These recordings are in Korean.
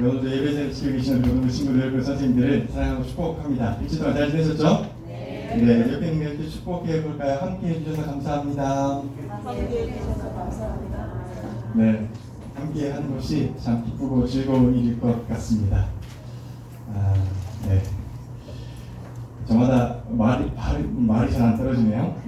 오늘도 예배자를 지키고 계시는 모든 친구들, 그 선생님들을 사랑하고 축복합니다. 일주일 동안 잘 지내셨죠? 네. 옆에 있는 이렇게 축복해 볼까요? 함께 해주셔서 감사합니다. 네. 함께 하는 것이 참 기쁘고 즐거운 일일 것 같습니다. 네. 저마다 말이 잘 안 떨어지네요.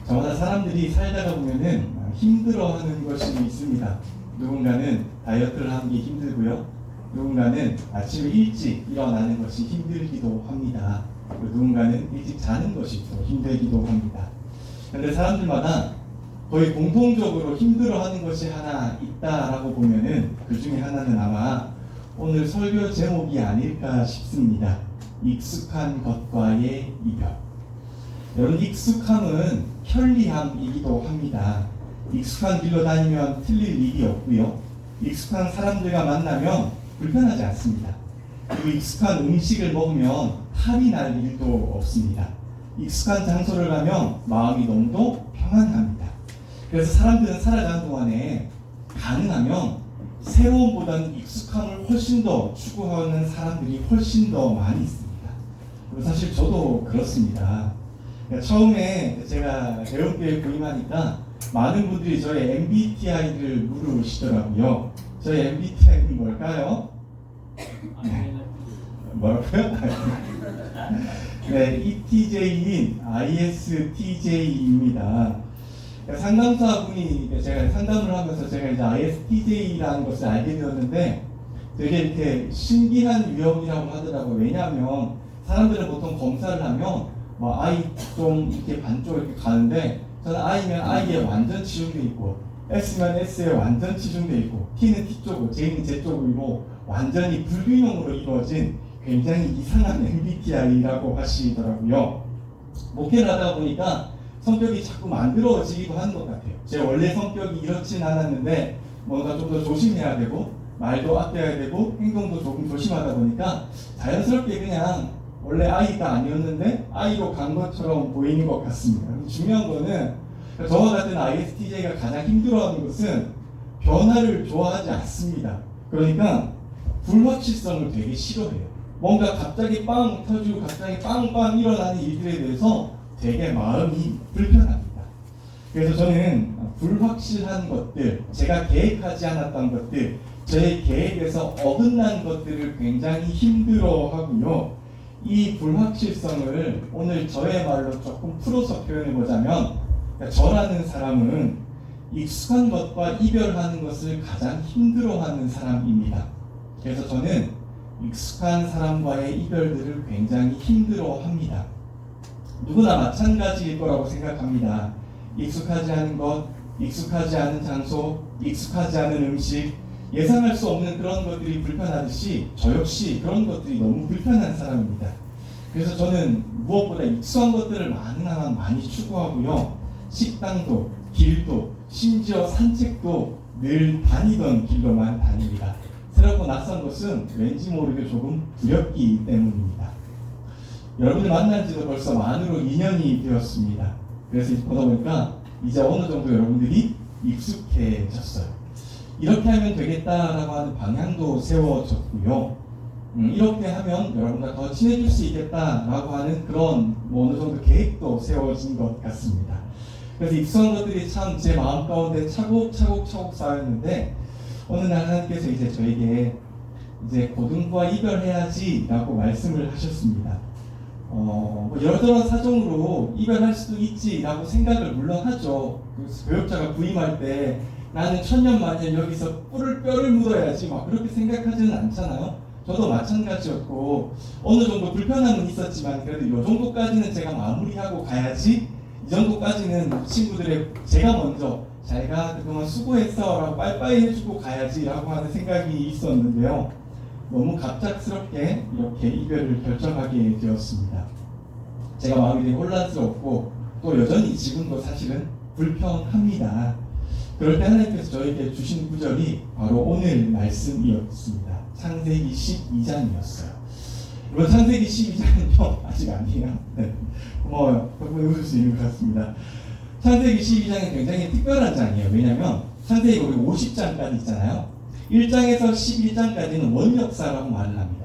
저마다 사람들이 살다가 보면은 힘들어하는 것이 있습니다. 누군가는 다이어트를 하는 게 힘들고요. 누군가는 아침에 일찍 일어나는 것이 힘들기도 합니다. 그리고 누군가는 일찍 자는 것이 더 힘들기도 합니다. 그런데 사람들마다 거의 공통적으로 힘들어하는 것이 하나 있다라고 보면은 그 중에 하나는 아마 오늘 설교 제목이 아닐까 싶습니다. 익숙한 것과의 이별. 여러분, 익숙함은 편리함이기도 합니다. 익숙한 길로 다니면 틀릴 일이 없고요. 익숙한 사람들과 만나면 불편하지 않습니다. 그리고 익숙한 음식을 먹으면 탈이 날 일도 없습니다. 익숙한 장소를 가면 마음이 너무도 평안합니다. 그래서 사람들은 살아가는 동안에 가능하면 새로움보다는 익숙함을 훨씬 더 추구하는 사람들이 훨씬 더 많이 있습니다. 그리고 사실 저도 그렇습니다. 처음에 제가 대형교회에 부임하니까 많은 분들이 저의 MBTI를 물으시더라고요. 저의 MBTI는 뭘까요? 뭐라고요? 네, ETJ인 ISTJ입니다. 상담사분이 제가 상담을 하면서 제가 이제 ISTJ라는 것을 알게 되었는데 되게 이렇게 신기한 유형이라고 하더라고요. 왜냐하면 사람들은 보통 검사를 하면 뭐 I 좀 이렇게 반쪽 이렇게 가는데 저는 I면 I에 완전 치중돼 있고 S면 S에 완전 치중돼 있고 T는 T 쪽으로 J는 J 쪽으로 완전히 불균형으로 이루어진 굉장히 이상한 MBTI라고 하시더라고요. 목회를 하다 보니까 성격이 자꾸 만들어지기도 하는 것 같아요. 제 원래 성격이 이렇진 않았는데 뭔가 좀 더 조심해야 되고 말도 아껴야 되고 행동도 조금 조심하다 보니까 자연스럽게 그냥 원래 I가 아니었는데 I로 간 것처럼 보이는 것 같습니다. 중요한 거는 저와 같은 ISTJ가 가장 힘들어하는 것은 변화를 좋아하지 않습니다. 그러니까 불확실성을 되게 싫어해요. 뭔가 갑자기 빵 터지고 갑자기 빵빵 일어나는 일들에 대해서 되게 마음이 불편합니다. 그래서 저는 불확실한 것들, 제가 계획하지 않았던 것들, 저의 계획에서 어긋난 것들을 굉장히 힘들어하고요. 이 불확실성을 오늘 저의 말로 조금 풀어서 표현해 보자면, 저라는 사람은 익숙한 것과 이별하는 것을 가장 힘들어하는 사람입니다. 그래서 저는 익숙한 사람과의 이별들을 굉장히 힘들어합니다. 누구나 마찬가지일 거라고 생각합니다. 익숙하지 않은 것, 익숙하지 않은 장소, 익숙하지 않은 음식, 예상할 수 없는 그런 것들이 불편하듯이 저 역시 그런 것들이 너무 불편한 사람입니다. 그래서 저는 무엇보다 익숙한 것들을 많이 추구하고요. 식당도, 길도, 심지어 산책도 늘 다니던 길로만 다닙니다. 새롭고 낯선 것은 왠지 모르게 조금 두렵기 때문입니다. 여러분을 만난 지도 벌써 만으로 2년이 되었습니다. 그래서 보다 보니까 이제 어느 정도 여러분들이 익숙해졌어요. 이렇게 하면 되겠다라고 하는 방향도 세워졌고요. 이렇게 하면 여러분과 더 친해질 수 있겠다라고 하는 그런 어느 정도 계획도 세워진 것 같습니다. 그래서 익숙한 것들이 참 제 마음 가운데 차곡차곡 쌓였는데 어느 날 하나님께서 이제 저에게 이제 고등부와 이별해야지라고 말씀을 하셨습니다. 뭐 여러저런 사정으로 이별할 수도 있지라고 생각을 물론 하죠. 교역자가 부임할 때 나는 천년만년 여기서 뼈를 묻어야지 막 그렇게 생각하지는 않잖아요. 저도 마찬가지였고 어느 정도 불편함은 있었지만 그래도 이 정도까지는 제가 마무리하고 가야지, 이 정도까지는 친구들의 제가 먼저 자기가 그동안 수고했어 라고 빠이빠이 해주고 가야지 라고 하는 생각이 있었는데요. 너무 갑작스럽게 이렇게 이별을 결정하게 되었습니다. 제가 마음이 되게 혼란스럽고 또 여전히 지금도 사실은 불편합니다. 그럴 때 하나님께서 저에게 주신 구절이 바로 오늘 말씀이었습니다. 창세기 12장이었어요. 물론 창세기 12장은요 아직 아니에요. 네. 고마워요. 덕분에 웃을 수 있는 것 같습니다. 창세기 12장은 굉장히 특별한 장이에요. 왜냐하면 창세기가 우리 50장까지 있잖아요. 1장에서 11장까지는 원역사라고 말을 합니다.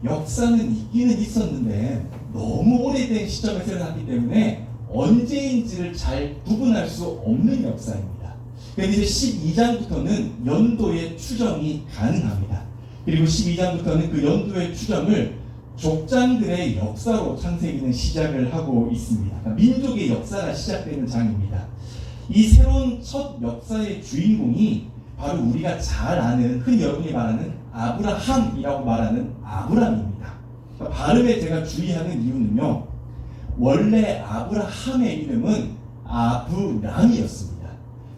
역사는 있기는 있었는데 너무 오래된 시점에서 일어났기 때문에 언제인지를 잘 구분할 수 없는 역사입니다. 그런데 이제 12장부터는 연도의 추정이 가능합니다. 그리고 12장부터는 그 연도의 추정을 족장들의 역사로 창세기는 시작을 하고 있습니다. 그러니까 민족의 역사가 시작되는 장입니다. 이 새로운 첫 역사의 주인공이 바로 우리가 잘 아는, 흔히 여러분이 말하는 아브라함이라고 말하는 아브람입니다. 그러니까 발음에 제가 주의하는 이유는요, 원래 아브라함의 이름은 아브람이었습니다.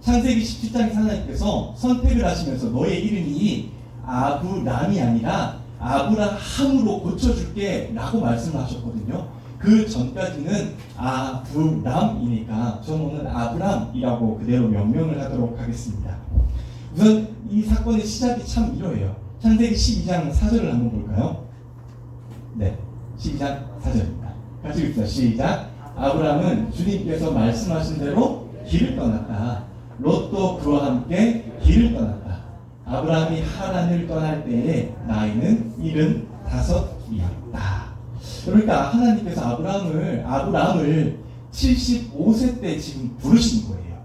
창세기 17장에 하나님께서 선택을 하시면서 너의 이름이 아브람이 아니라 아브라함으로 고쳐줄게 라고 말씀을 하셨거든요. 그 전까지는 아브람이니까 저는 오늘 아브람이라고 그대로 명명을 하도록 하겠습니다. 우선 이 사건의 시작이 참 이러해요. 창세기 12장 4절을 한번 볼까요? 네, 12장 4절입니다. 같이 읽읍시다. 시작. 아브람은 주님께서 말씀하신 대로 길을 떠났다. 롯도 그와 함께 길을 떠났다. 아브라함이 하란을 떠날 때에 나이는 75이었다. 그러니까 하나님께서 아브라함을 75세 때 지금 부르신 거예요.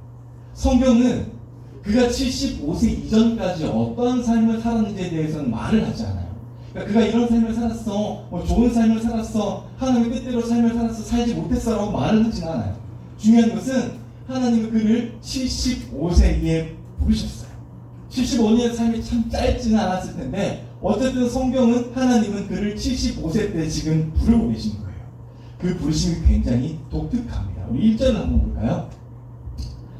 성경은 그가 75세 이전까지 어떠한 삶을 살았는지에 대해서는 말을 하지 않아요. 그러니까 그가 이런 삶을 살았어, 좋은 삶을 살았어, 하나님의 뜻대로 삶을 살았어, 살지 못했어 라고 말을 하진 않아요. 중요한 것은 하나님은 그를 75세에 부르셨어요. 75년의 삶이 참 짧지는 않았을 텐데 어쨌든 성경은 하나님은 그를 75세 때 지금 부르고 계신 거예요. 그 부르심이 굉장히 독특합니다. 우리 1절을 한번 볼까요?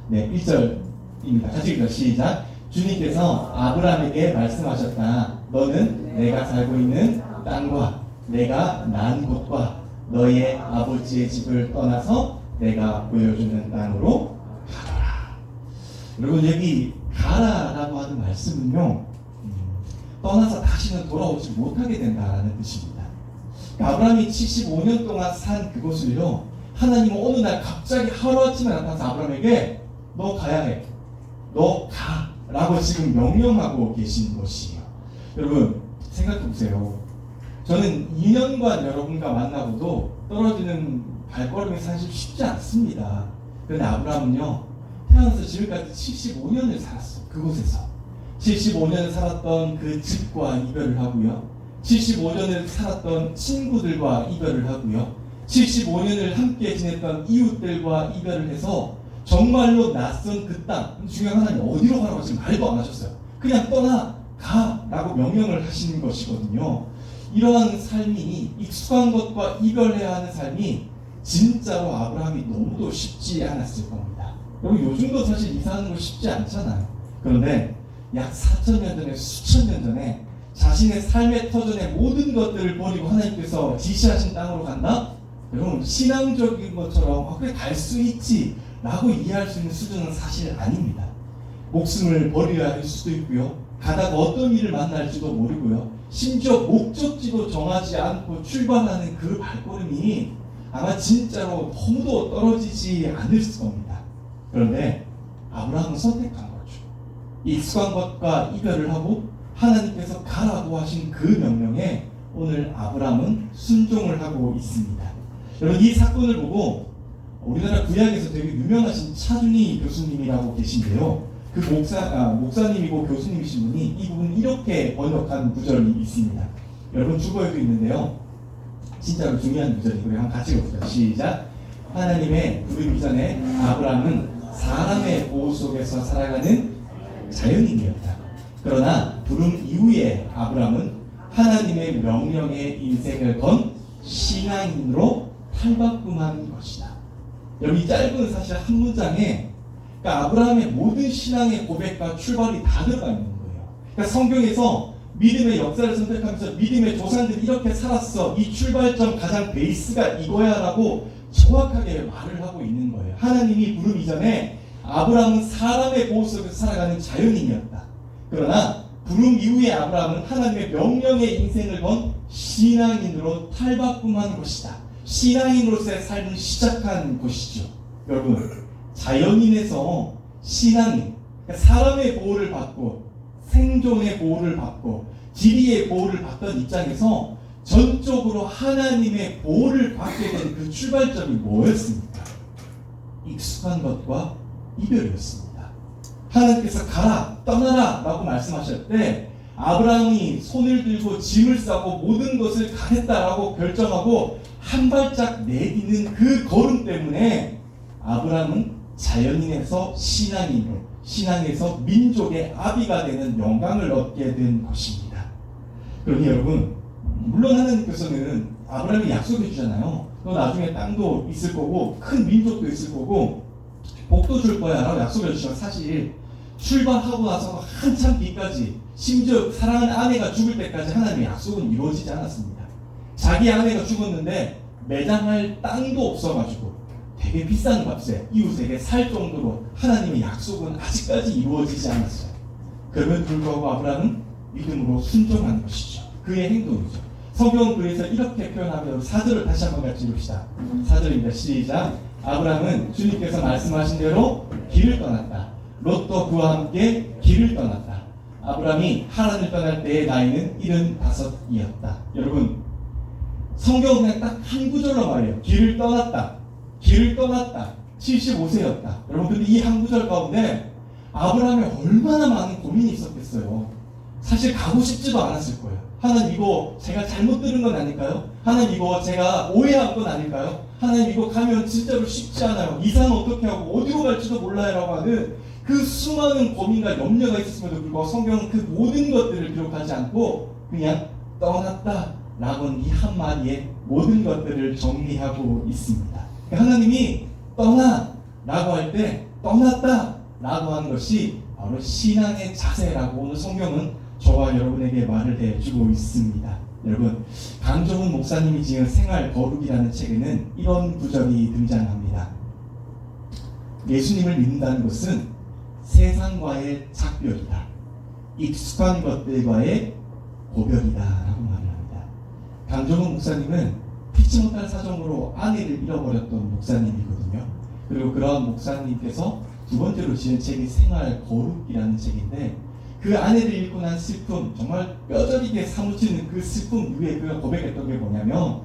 네, 1절입니다. 같이 읽어요. 시작. 주님께서 아브라함에게 말씀하셨다. 너는 내가 살고 있는 땅과 내가 난 곳과 너의 아버지의 집을 떠나서 내가 보여주는 땅으로 가라. 여러분, 여기 가라라고 하는 말씀은요, 떠나서 다시는 돌아오지 못하게 된다라는 뜻입니다. 그러니까 아브라함이 75년 동안 산 그곳을요, 하나님은 어느 날 갑자기 하루아침에 나타나서 아브라함에게 너 가야 해, 너 가 라고 지금 명령하고 계신 것이에요. 여러분 생각해 보세요. 저는 2년간 여러분과 만나고도 떨어지는 발걸음이 사실 쉽지 않습니다. 그런데 아브라함은요, 태어나서 지금까지 75년을 살았어. 그곳에서 75년을 살았던 그 집과 이별을 하고요, 75년을 살았던 친구들과 이별을 하고요, 75년을 함께 지냈던 이웃들과 이별을 해서 정말로 낯선 그 땅, 중요한 하나님 어디로 가라고 지금 말도 안 하셨어요. 그냥 떠나가 라고 명령을 하시는 것이거든요. 이러한 삶이, 익숙한 것과 이별해야 하는 삶이 진짜로 아브라함이 너무도 쉽지 않았을 겁니다. 여러분 요즘도 사실 이사하는 거 쉽지 않잖아요. 그런데 약 4,000년 전에, 수천 년 전에 자신의 삶의 터전의 모든 것들을 버리고 하나님께서 지시하신 땅으로 간다? 여러분 신앙적인 것처럼 그래 갈 수 있지 라고 이해할 수 있는 수준은 사실 아닙니다. 목숨을 버려야 할 수도 있고요, 가다가 어떤 일을 만날지도 모르고요, 심지어 목적지도 정하지 않고 출발하는 그 발걸음이 아마 진짜로 너무도 떨어지지 않을 겁니다. 그런데 아브라함은 선택한 거죠. 익숙한 것과 이별을 하고 하나님께서 가라고 하신 그 명령에 오늘 아브라함은 순종을 하고 있습니다. 여러분 이 사건을 보고 우리나라 구약에서 되게 유명하신 차준희 교수님이라고 계신데요, 그 목사님이고 교수님이신 분이 이 부분 이렇게 번역한 구절이 있습니다. 여러분 주보에도 있는데요, 진짜로 중요한 구절이고요. 한번 같이 읽어보세요. 시작. 하나님의 부르기 전에 아브라함은 사람의 보호 속에서 살아가는 자연인이었다. 그러나 부름 이후에 아브라함은 하나님의 명령에 인생을 건 신앙인으로 탈바꿈한 것이다. 여러분 이 짧은 사실 한 문장에 그러니까 아브라함의 모든 신앙의 고백과 출발이 다 들어가 있는 거예요. 그러니까 성경에서 믿음의 역사를 선택하면서 믿음의 조상들이 이렇게 살았어, 이 출발점 가장 베이스가 이거야 라고 정확하게 말을 하고 있는 거예요. 하나님이 부름 이전에 아브라함은 사람의 보호 속에서 살아가는 자연인이었다. 그러나 부름 이후에 아브라함은 하나님의 명령에 인생을 건 신앙인으로 탈바꿈한 것이다. 신앙인으로서의 삶을 시작한 것이죠. 여러분 자연인에서 신앙인, 그러니까 사람의 보호를 받고 생존의 보호를 받고 지리의 보호를 받던 입장에서 전적으로 하나님의 보호를 받게 된 그 출발점이 뭐였습니까? 익숙한 것과 이별이었습니다. 하나님께서 가라, 떠나라 라고 말씀하실 때 아브라함이 손을 들고 짐을 싸고 모든 것을 가겠다라고 결정하고 한 발짝 내디는 그 걸음 때문에 아브라함은 자연인에서 신앙인으로, 신앙에서 민족의 아비가 되는 영광을 얻게 된 것입니다. 그러니 여러분, 물론 하나님께서는 아브라함이 약속해 주잖아요. 너 나중에 땅도 있을 거고 큰 민족도 있을 거고 복도 줄 거야 라고 약속해 주시면 사실 출발하고 나서 한참 뒤까지 심지어 사랑하는 아내가 죽을 때까지 하나님의 약속은 이루어지지 않았습니다. 자기 아내가 죽었는데 매장할 땅도 없어가지고 되게 비싼 값에 이웃에게 살 정도로 하나님의 약속은 아직까지 이루어지지 않았어요. 그럼에도 불구하고 아브라함은 믿음으로 순종한 것이죠. 그의 행동이죠. 성경은 그래서 이렇게 표현하며 4절을 다시 한번 같이 읽읍시다. 4절입니다. 시작. 아브라함은 주님께서 말씀하신 대로 길을 떠났다. 롯도 그와 함께 길을 떠났다. 아브라함이 하란을 떠날 때의 나이는 75이었다. 여러분, 성경은 그냥 딱 한 구절로 말해요. 길을 떠났다. 길을 떠났다. 75세였다. 여러분, 근데 이 한 구절 가운데 아브라함이 얼마나 많은 고민이 있었겠어요. 사실 가고 싶지도 않았을 거예요. 하나님, 이거 제가 잘못 들은 건 아닐까요? 하나님, 이거 제가 오해한 건 아닐까요? 하나님, 이거 가면 진짜로 쉽지 않아요. 이사는 어떻게 하고 어디로 갈지도 몰라요 라고 하는 그 수많은 고민과 염려가 있었음에도 불구하고 성경은 그 모든 것들을 기록하지 않고 그냥 떠났다 라고 이 한마디에 모든 것들을 정리하고 있습니다. 하나님이 떠나 라고 할 때 떠났다 라고 하는 것이 바로 신앙의 자세라고 오늘 성경은 저와 여러분에게 말을 해주고 있습니다. 여러분, 강정훈 목사님이 지은 생활 거룩이라는 책에는 이런 구절이 등장합니다. 예수님을 믿는다는 것은 세상과의 작별이다. 익숙한 것들과의 고별이다 라고 말을 합니다. 강정훈 목사님은 피치 못할 사정으로 아내를 잃어버렸던 목사님이거든요. 그리고 그러한 목사님께서 두 번째로 지은 책이 생활 거룩이라는 책인데 그 아내를 잃고 난 슬픔, 정말 뼈저리게 사무치는 그 슬픔 위에 그가 고백했던 게 뭐냐면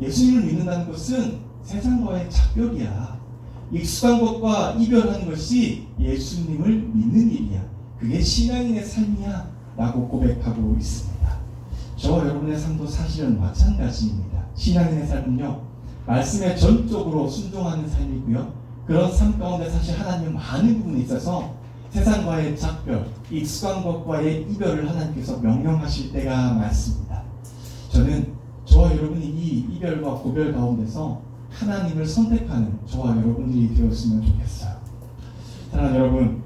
예수님을 믿는다는 것은 세상과의 작별이야. 익숙한 것과 이별하는 것이 예수님을 믿는 일이야. 그게 신앙인의 삶이야 라고 고백하고 있습니다. 저와 여러분의 삶도 사실은 마찬가지입니다. 신앙인의 삶은요, 말씀에 전적으로 순종하는 삶이고요, 그런 삶 가운데 사실 하나님은 많은 부분에 있어서 세상과의 작별, 익숙한 것과의 이별을 하나님께서 명령하실 때가 많습니다. 저는 저와 여러분이 이 이별과 고별 가운데서 하나님을 선택하는 저와 여러분들이 되었으면 좋겠어요. 사랑하는 여러분,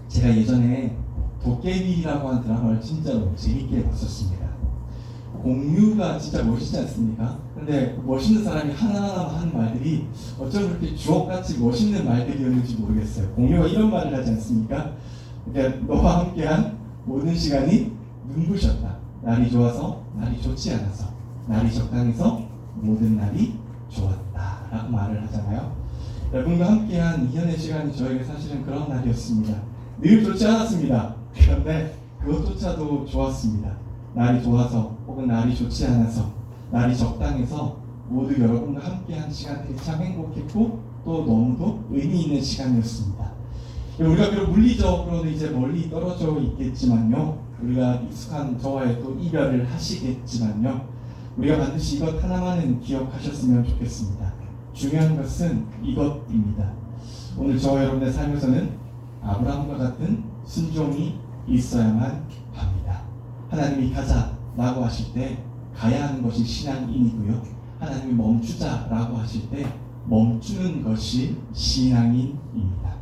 제가 예전에 도깨비라고 하는 드라마를 진짜로 재밌게 봤었습니다. 공유가 진짜 멋있지 않습니까? 근데 멋있는 사람이 하나하나 하는 말들이 어쩜 그렇게 주옥같이 멋있는 말들이었는지 모르겠어요. 공유가 이런 말을 하지 않습니까? 그러니까 너와 함께한 모든 시간이 눈부셨다. 날이 좋아서, 날이 좋지 않아서, 날이 적당해서 모든 날이 좋았다 라고 말을 하잖아요. 여러분과 함께한 2년의 시간이 저에게 사실은 그런 날이었습니다. 늘 좋지 않았습니다. 그런데 그것조차도 좋았습니다. 날이 좋아서 혹은 날이 좋지 않아서, 날이 적당해서 모두 여러분과 함께한 시간들이 참 행복했고 또 너무도 의미 있는 시간이었습니다. 우리가 비록 물리적으로는 이제 멀리 떨어져 있겠지만요, 우리가 익숙한 저와의 또 이별을 하시겠지만요, 우리가 반드시 이것 하나만은 기억하셨으면 좋겠습니다. 중요한 것은 이것입니다. 오늘 저와 여러분의 삶에서는 아브라함과 같은 순종이 있어야만 합니다. 하나님이 가자 라고 하실 때 가야 하는 것이 신앙인이고요, 하나님이 멈추자 라고 하실 때 멈추는 것이 신앙인입니다.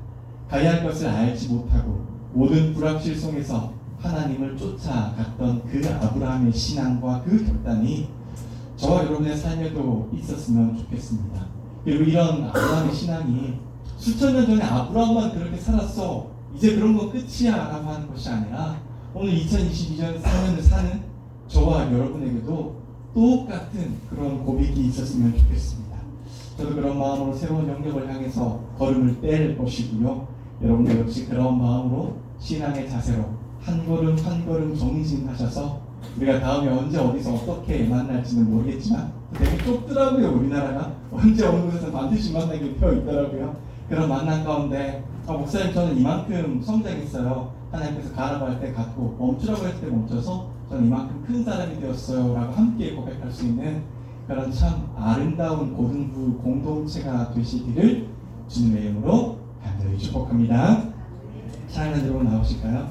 가야 할 것을 알지 못하고 모든 불확실 속에서 하나님을 쫓아갔던 그 아브라함의 신앙과 그 결단이 저와 여러분의 삶에도 있었으면 좋겠습니다. 그리고 이런 아브라함의 신앙이 수천 년 전에 아브라함만 그렇게 살았어, 이제 그런 건 끝이야 라고 하는 것이 아니라 오늘 2022년 4년을 사는 저와 여러분에게도 똑같은 그런 고백이 있었으면 좋겠습니다. 저도 그런 마음으로 새로운 영역을 향해서 걸음을 뗄 것이고요, 여러분도 역시 그런 마음으로 신앙의 자세로 한 걸음 한 걸음 정진하셔서 우리가 다음에 언제 어디서 어떻게 만날지는 모르겠지만 되게 좁더라고요. 우리나라가 언제 어느 곳에서 반드시 만나게 되어 있더라고요. 그런 만남 가운데 목사님 저는 이만큼 성장했어요. 하나님께서 가라고 할 때 갔고 멈추라고 할 때 멈춰서 저는 이만큼 큰 사람이 되었어요 라고 함께 고백할 수 있는 그런 참 아름다운 고등부 공동체가 되시기를 주님의 이름으로 간절히 축복합니다. 찬양 여러분 나오실까요?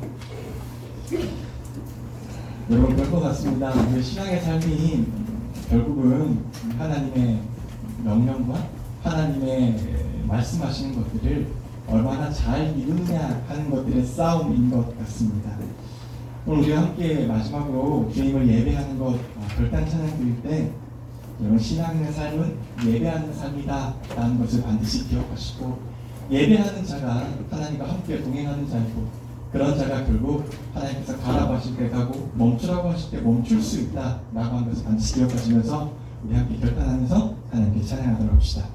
여러분 그럴 것 같습니다. 우리 신앙의 삶이 결국은 하나님의 명령과 하나님의 말씀하시는 것들을 얼마나 잘 이루느냐 하는 것들의 싸움인 것 같습니다. 오늘 우리가 함께 마지막으로 주님을 예배하는 것 결단 찬양 드릴 때 여러분 신앙의 삶은 예배하는 삶이다 라는 것을 반드시 기억하시고 예배하는 자가 하나님과 함께 동행하는 자이고 그런 자가 결국 하나님께서 가라고 하실 때 가고 멈추라고 하실 때 멈출 수 있다 라고 하는 것을 반드시 기억하시면서 우리 함께 결단하면서 하나님께 찬양하도록 합시다.